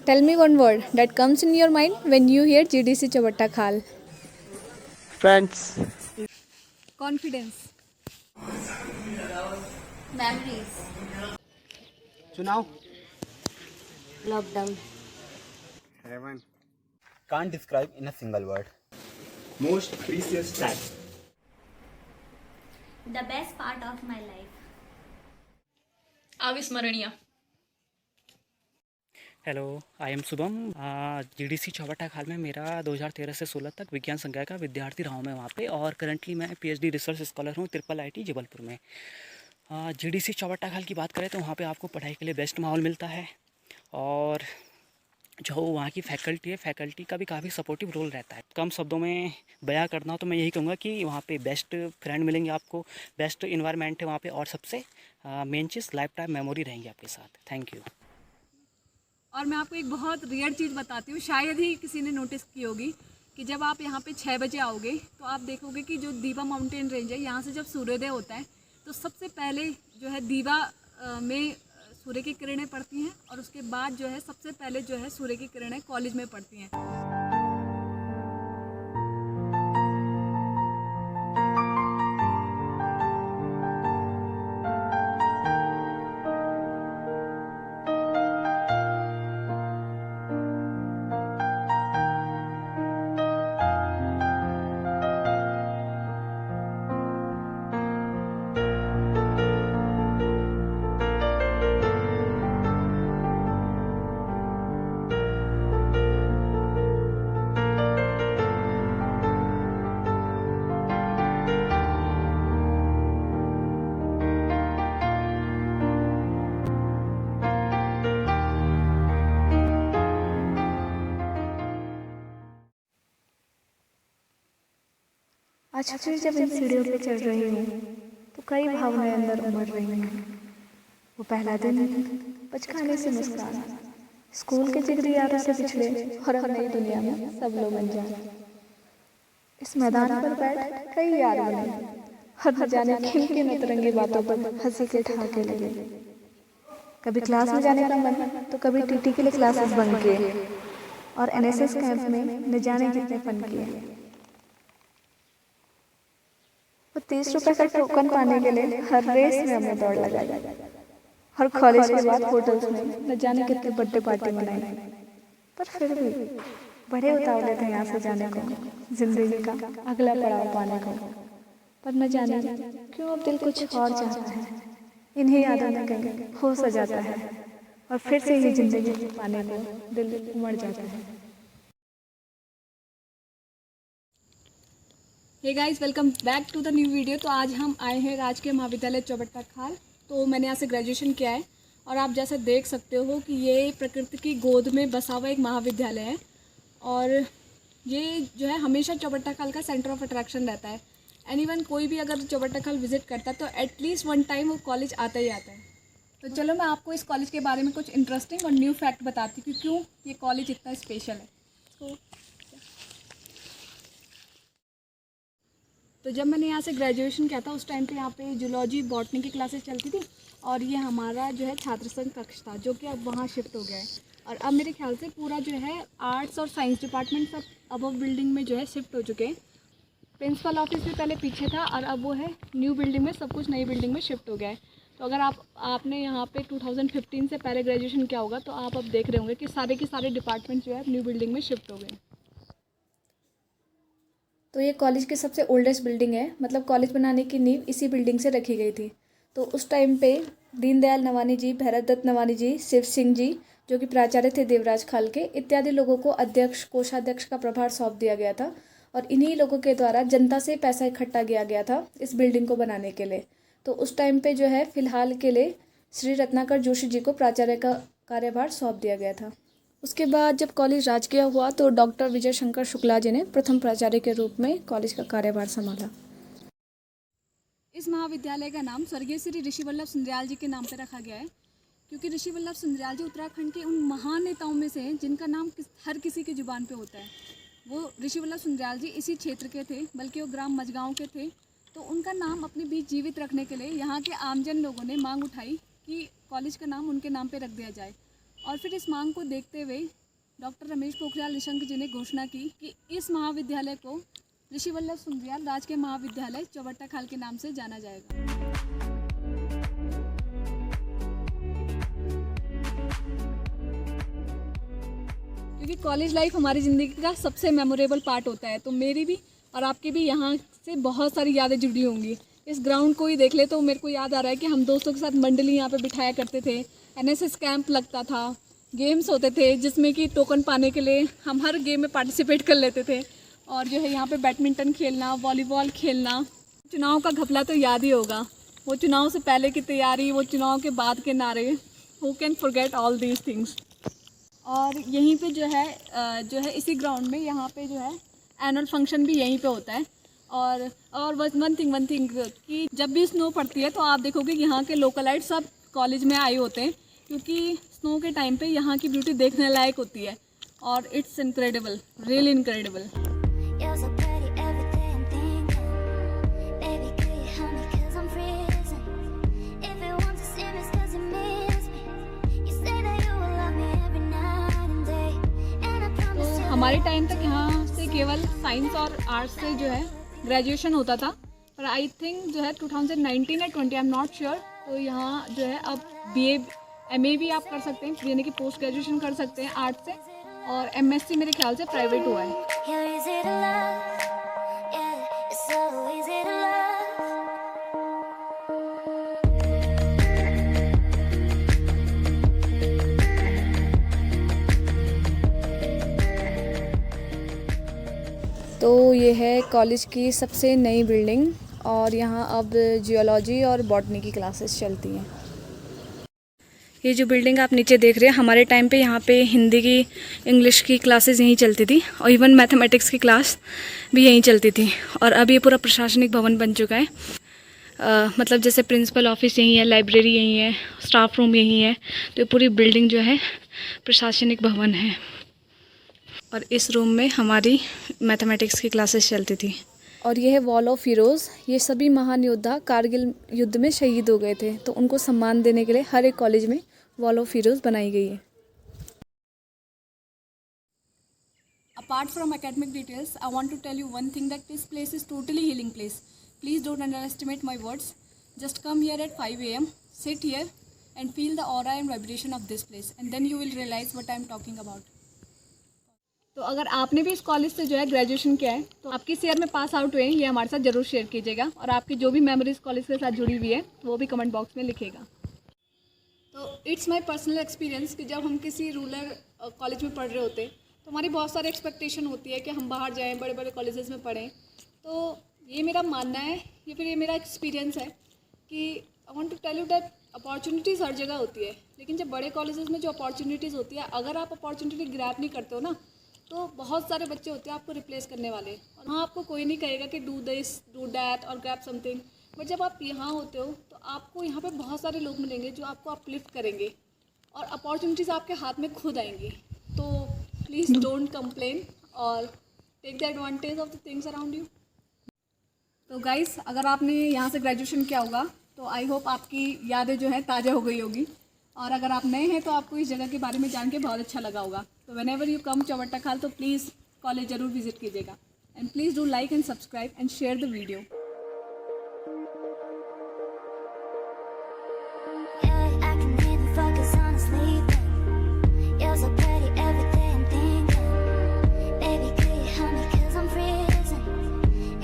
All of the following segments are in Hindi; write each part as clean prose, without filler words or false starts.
Tell me one word that comes in your mind when you hear GDC Chavatta Khal. Friends. Confidence. Memories. चुनाव. Lockdown. Heaven. Can't describe in a single word. Most precious time. The best part of my life. अविस्मरणीय. Hello, I am Shubham. GDC Chaubatta खाल में मेरा 2013 से 16 तक विज्ञान संकाय का विद्यार्थी रहा हूँ मैं वहाँ पे, और करंटली मैं पीएचडी रिसर्च स्कॉलर हूँ ट्रिपल आईटी जबलपुर में। जीडीसी चौबट्टा खाल की बात करें तो वहाँ पे आपको पढ़ाई के लिए बेस्ट माहौल मिलता है, और जो वहाँ की फैकल्टी का भी काफ़ी सपोर्टिव रोल रहता है। कम शब्दों में बयां करना हो तो मैं यही कहूँगा कि वहाँ पे बेस्ट फ्रेंड मिलेंगे आपको, बेस्ट इन्वायरमेंट है वहाँ पे, और सबसे मेन चीज़ लाइफ टाइम मेमोरी रहेंगी आपके साथ। Thank you. और मैं आपको एक बहुत रियर चीज़ बताती हूँ, शायद ही किसी ने नोटिस की होगी कि जब आप यहाँ पे 6 बजे आओगे तो आप देखोगे कि जो दीवा माउंटेन रेंज है, यहाँ से जब सूर्योदय होता है तो सबसे पहले जो है दीवा में सूर्य की किरणें पड़ती हैं, और उसके बाद जो है सबसे पहले जो है सूर्य की किरणें कॉलेज में पड़ती हैं। आज फिर जब इन सीढ़ियों पे चढ़ रही हूँ तो कई भावनाएं अंदर उमड़ रही हैं। वो पहला दिन, बचकाने से मुस्कान, स्कूल के जिगरी यारों से पिछड़े और अब नई दुनिया में सब लोग अनजान। इस मैदान पर बैठ कई यार बने, और न जाने किन किन अतरंगी बातों पर हंसी के ठहाके लगे। कभी क्लास में जाने का मन तो कभी टीटी के लिए क्लासेस बंक किए, और एनएसएस कैंप में न जाने कितने फन किए। वो 30 रुपए का टोकन पाने के लिए हर रेस में हमने दौड़ लगाई, और कॉलेज के बाद होटल्स में न जाने कितने बर्थडे पार्टी मनाई। पर फिर भी बड़े उतावले थे यहाँ से जाने को, जिंदगी का अगला पड़ाव पाने को। पर न जाने क्यों अब दिल कुछ और चाहता है। इन्हीं यादों में कहीं हो सा जाता है, और फिर से ये जिंदगी पाने को दिल उमड़ जाता है। Hey guys, welcome back to the new video. तो आज हम आए हैं राजकीय महाविद्यालय चौबट्टा खाल। तो मैंने यहाँ से ग्रेजुएशन किया है, और आप जैसे देख सकते हो कि ये प्रकृति की गोद में बसा हुआ एक महाविद्यालय है, और ये जो है हमेशा चौबट्टा खाल का सेंटर ऑफ अट्रैक्शन रहता है। एनीवन कोई भी अगर चौबट्टा खाल विजिट करता है तो एटलीस्ट वन टाइम वो कॉलेज आता ही आता है। तो चलो मैं आपको इस कॉलेज के बारे में कुछ इंटरेस्टिंग और न्यू फैक्ट बताती हूँ कि क्यों ये कॉलेज इतना स्पेशल है। तो जब मैंने यहाँ से ग्रेजुएशन किया था उस टाइम पे यहाँ पे जूलॉजी बॉटनी की क्लासेस चलती थी, और ये हमारा जो है छात्र संघ कक्ष था, जो कि अब वहाँ शिफ्ट हो गया है। और अब मेरे ख्याल से पूरा जो है आर्ट्स और साइंस डिपार्टमेंट सब अबव बिल्डिंग में जो है शिफ्ट हो चुके हैं। प्रिंसिपल ऑफिस भी पहले पीछे था, और अब वो है न्यू बिल्डिंग में, सब कुछ नई बिल्डिंग में शिफ्ट हो गया है। तो अगर आपने यहाँ पे 2015 से पहले ग्रेजुएशन किया होगा तो आप अब देख रहे होंगे कि सारे के सारे डिपार्टमेंट जो है न्यू बिल्डिंग में शिफ्ट हो गए। तो ये कॉलेज की सबसे ओल्डेस्ट बिल्डिंग है, मतलब कॉलेज बनाने की नींव इसी बिल्डिंग से रखी गई थी। तो उस टाइम पे दीनदयाल नवानी जी, भैरत दत्त नवानी जी, शिव सिंह जी जो कि प्राचार्य थे देवराज खाल के, इत्यादि लोगों को अध्यक्ष, कोषाध्यक्ष का प्रभार सौंप दिया गया था, और इन्हीं लोगों के द्वारा जनता से पैसा इकट्ठा किया गया था इस बिल्डिंग को बनाने के लिए। तो उस टाइम पे जो है फिलहाल के लिए श्री रत्नाकर जोशी जी को प्राचार्य का कार्यभार सौंप दिया गया था। उसके बाद जब कॉलेज राजकीय हुआ तो डॉक्टर विजय शंकर शुक्ला जी ने प्रथम प्राचार्य के रूप में कॉलेज का कार्यभार संभाला। इस महाविद्यालय का नाम स्वर्गीय श्री ऋषि वल्लभ सुंदरयाल जी के नाम पर रखा गया है, क्योंकि ऋषि वल्लभ सुंदरयाल जी उत्तराखंड के उन महान नेताओं में से हैं जिनका नाम हर किसी की जुबान पे होता है। वो ऋषि वल्लभ सुंदरयाल जी इसी क्षेत्र के थे, बल्कि वो ग्राम मजगांव के थे। तो उनका नाम अपने बीच जीवित रखने के लिए यहाँ के आमजन लोगों ने मांग उठाई कि कॉलेज का नाम उनके नाम पे रख दिया जाए। और फिर इस मांग को देखते हुए डॉक्टर रमेश पोखरियाल निशंक जी ने घोषणा की कि इस महाविद्यालय को ऋषि वल्लभ सुंदरयाल राजकीय महाविद्यालय चौबट्टा खाल के नाम से जाना जाएगा। क्योंकि कॉलेज लाइफ हमारी ज़िंदगी का सबसे मेमोरेबल पार्ट होता है, तो मेरी भी और आपकी भी यहाँ से बहुत सारी यादें जुड़ी होंगी। इस ग्राउंड को ही देख ले तो मेरे को याद आ रहा है कि हम दोस्तों के साथ मंडली यहाँ पे बिठाया करते थे, एनएसएस कैंप लगता था, गेम्स होते थे जिसमें कि टोकन पाने के लिए हम हर गेम में पार्टिसिपेट कर लेते थे। और जो है यहाँ पे बैडमिंटन खेलना, वॉलीबॉल खेलना, चुनाव का घपला तो याद ही होगा, वो चुनाव से पहले की तैयारी, वो चुनाव के बाद के नारे, who can forget all these things. और यहीं पे जो है इसी ग्राउंड में यहाँ पे जो है एनुअल फंक्शन भी यहीं पे होता है। और वन थिंग कि जब भी स्नो पड़ती है तो आप देखोगे कि यहाँ के लोकलाइट सब कॉलेज में आए होते हैं, क्योंकि स्नो के टाइम पे यहाँ की ब्यूटी देखने लायक होती है। और it's incredible, really incredible. You're so pretty every day I'm thinking, baby, could you help me 'cause I'm freezing. If you want to see me, it's 'cause you miss me. You say that you will love me every night and day, and I promise तो you. हमारे टाइम तक यहाँ से केवल साइंस और आर्ट्स से जो है ग्रेजुएशन होता था, पर आई थिंक जो है 2019 या 20 आई एम नॉट श्योर, तो यहाँ जो है अब BA MA भी आप कर सकते हैं, यानी कि पोस्ट ग्रेजुएशन कर सकते हैं आर्ट्स से, और MSc मेरे ख्याल से प्राइवेट हुआ है। You're easy to love, yeah, it's so easy to love. तो ये है कॉलेज की सबसे नई बिल्डिंग और यहाँ अब जियोलॉजी और बॉटनी की क्लासेस चलती हैं। ये जो बिल्डिंग आप नीचे देख रहे हैं, हमारे टाइम पे यहाँ पे हिंदी की, इंग्लिश की क्लासेस यहीं चलती थी और इवन मैथमेटिक्स की क्लास भी यहीं चलती थी। और अब ये पूरा प्रशासनिक भवन बन चुका है, मतलब जैसे प्रिंसिपल ऑफिस यहीं है, लाइब्रेरी यहीं है, स्टाफ रूम यहीं है, तो ये पूरी बिल्डिंग जो है प्रशासनिक भवन है। और इस रूम में हमारी मैथमेटिक्स की क्लासेस चलती थी। और ये है वॉल ऑफ हीरोज़, ये सभी महान योद्धा कारगिल युद्ध में शहीद हो गए थे, तो उनको सम्मान देने के लिए हर एक कॉलेज में वॉल ऑफ हीरोज़ बनाई गई है। Apart from academic details, I want to tell you one thing, that this place is totally healing place. Please don't underestimate my words. Just come here at 5 AM, sit here and feel the aura and vibration of this place, and then you will realize what I am talking about. तो अगर आपने भी इस कॉलेज से जो है ग्रेजुएशन किया है, तो आप किस ईयर में पास आउट हुए हैं ये हमारे साथ ज़रूर शेयर कीजिएगा, और आपकी जो भी मेमोरीज कॉलेज के साथ जुड़ी हुई है वो भी कमेंट बॉक्स में लिखेगा। तो इट्स माय पर्सनल एक्सपीरियंस कि जब हम किसी रूरल कॉलेज में पढ़ रहे होते तो हमारी बहुत सारी एक्सपेक्टेशन होती है कि हम बाहर जाएं, बड़े बड़े कॉलेजेस में पढ़ें। तो ये मेरा मानना है, ये फिर ये मेरा एक्सपीरियंस है कि I want to tell you that opportunities हर जगह होती है, लेकिन जब बड़े कॉलेजेस में जो अपॉर्चुनिटीज़ होती है, अगर आप अपॉर्चुनिटी ग्रैब नहीं करते हो ना, तो बहुत सारे बच्चे होते हैं आपको रिप्लेस करने वाले। और हाँ, आपको कोई नहीं कहेगा कि डू दिस डू दैट और ग्रैब समथिंग, बट जब आप यहाँ होते हो तो आपको यहाँ पे बहुत सारे लोग मिलेंगे जो आपको अपलिफ्ट करेंगे और अपॉर्चुनिटीज़ आपके हाथ में खुद आएंगी। तो प्लीज़ डोंट कंप्लेन और take the advantage of the things around you. तो गाइस, अगर आपने यहाँ से ग्रेजुएशन किया होगा तो आई होप आपकी यादें जो है ताज़ा हो गई होगी, और अगर आप नए हैं तो आपको इस जगह के बारे में जान के बहुत अच्छा लगा होगा। तो व्हेनेवर यू कम चौबट्टा खाल, तो प्लीज़ कॉलेज ज़रूर विजिट कीजिएगा, and please do like and subscribe and share the video. Yeah, I can even focus on sleeping. You're so pretty every day I'm thinking, baby, could you help me 'cause I'm freezing.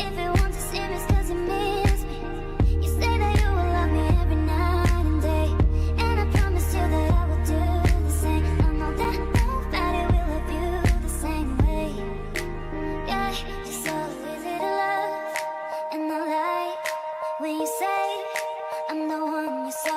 If you want to see me, it's 'cause you miss me. You say that you will love me every night and day, and I promise you that I will do the same. I know that nobody will love you the same way. Yeah, you're so easy to love, and I like when you say I'm the one. You're so